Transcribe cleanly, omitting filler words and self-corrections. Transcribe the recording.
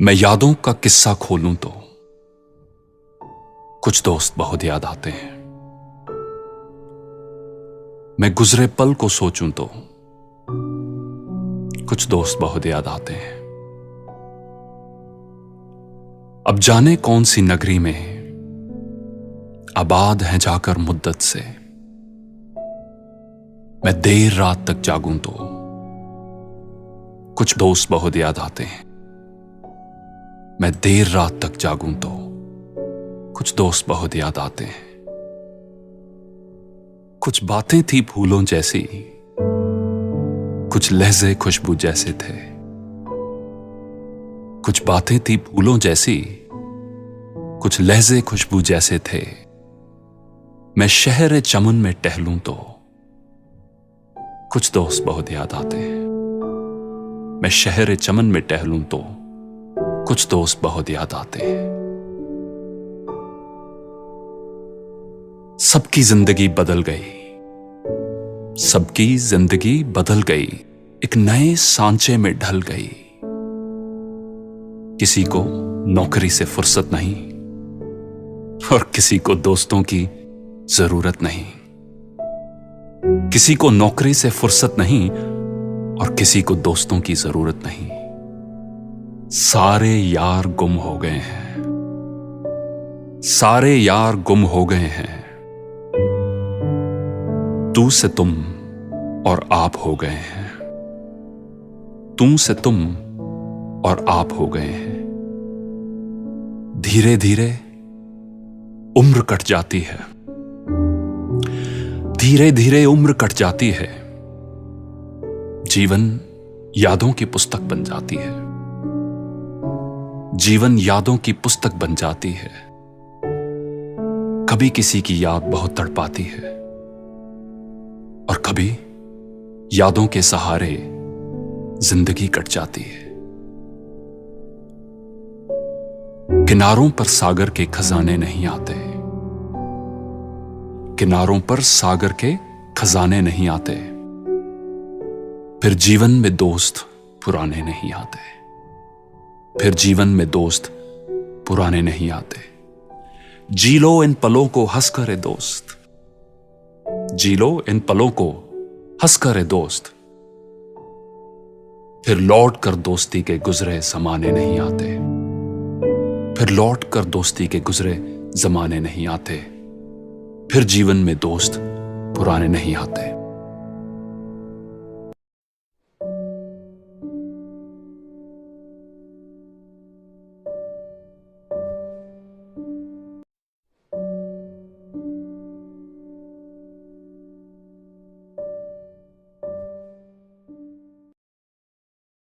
मैं यादों का किस्सा खोलूं तो कुछ दोस्त बहुत याद आते हैं। मैं गुजरे पल को सोचूं तो कुछ दोस्त बहुत याद आते हैं। अब जाने कौन सी नगरी में आबाद हैं जाकर मुद्दत से, मैं देर रात तक जागूं तो कुछ दोस्त बहुत याद आते हैं। मैं देर रात तक जागूं तो कुछ दोस्त बहुत याद आते हैं। कुछ बातें थी फूलों जैसी, कुछ लहजे खुशबू जैसे थे। कुछ बातें थी फूलों जैसी, कुछ लहजे खुशबू जैसे थे। मैं शहर चमन में टहलूं तो कुछ दोस्त बहुत याद आते हैं। मैं शहर चमन में टहलूं तो कुछ दोस्त बहुत याद आते हैं। सबकी जिंदगी बदल गई, सबकी जिंदगी बदल गई, एक नए सांचे में ढल गई। किसी को नौकरी से फुर्सत नहीं और किसी को दोस्तों की जरूरत नहीं। किसी को नौकरी से फुर्सत नहीं और किसी को दोस्तों की जरूरत नहीं। सारे यार गुम हो गए हैं, सारे यार गुम हो गए हैं। तू से तुम और आप हो गए हैं। तू से तुम और आप हो गए हैं। धीरे धीरे उम्र कट जाती है, धीरे धीरे उम्र कट जाती है। जीवन यादों की पुस्तक बन जाती है, जीवन यादों की पुस्तक बन जाती है। कभी किसी की याद बहुत तड़पाती है और कभी यादों के सहारे जिंदगी कट जाती है। किनारों पर सागर के खजाने नहीं आते, किनारों पर सागर के खजाने नहीं आते। फिर जीवन में दोस्त पुराने नहीं आते, फिर जीवन में दोस्त पुराने नहीं आते। जी लो इन पलों को हंस कर ए दोस्त, जी लो इन पलों को हंस कर ए दोस्त। फिर लौट कर दोस्ती के गुजरे जमाने नहीं आते, फिर लौट कर दोस्ती के गुजरे जमाने नहीं आते। फिर जीवन में दोस्त पुराने नहीं आते।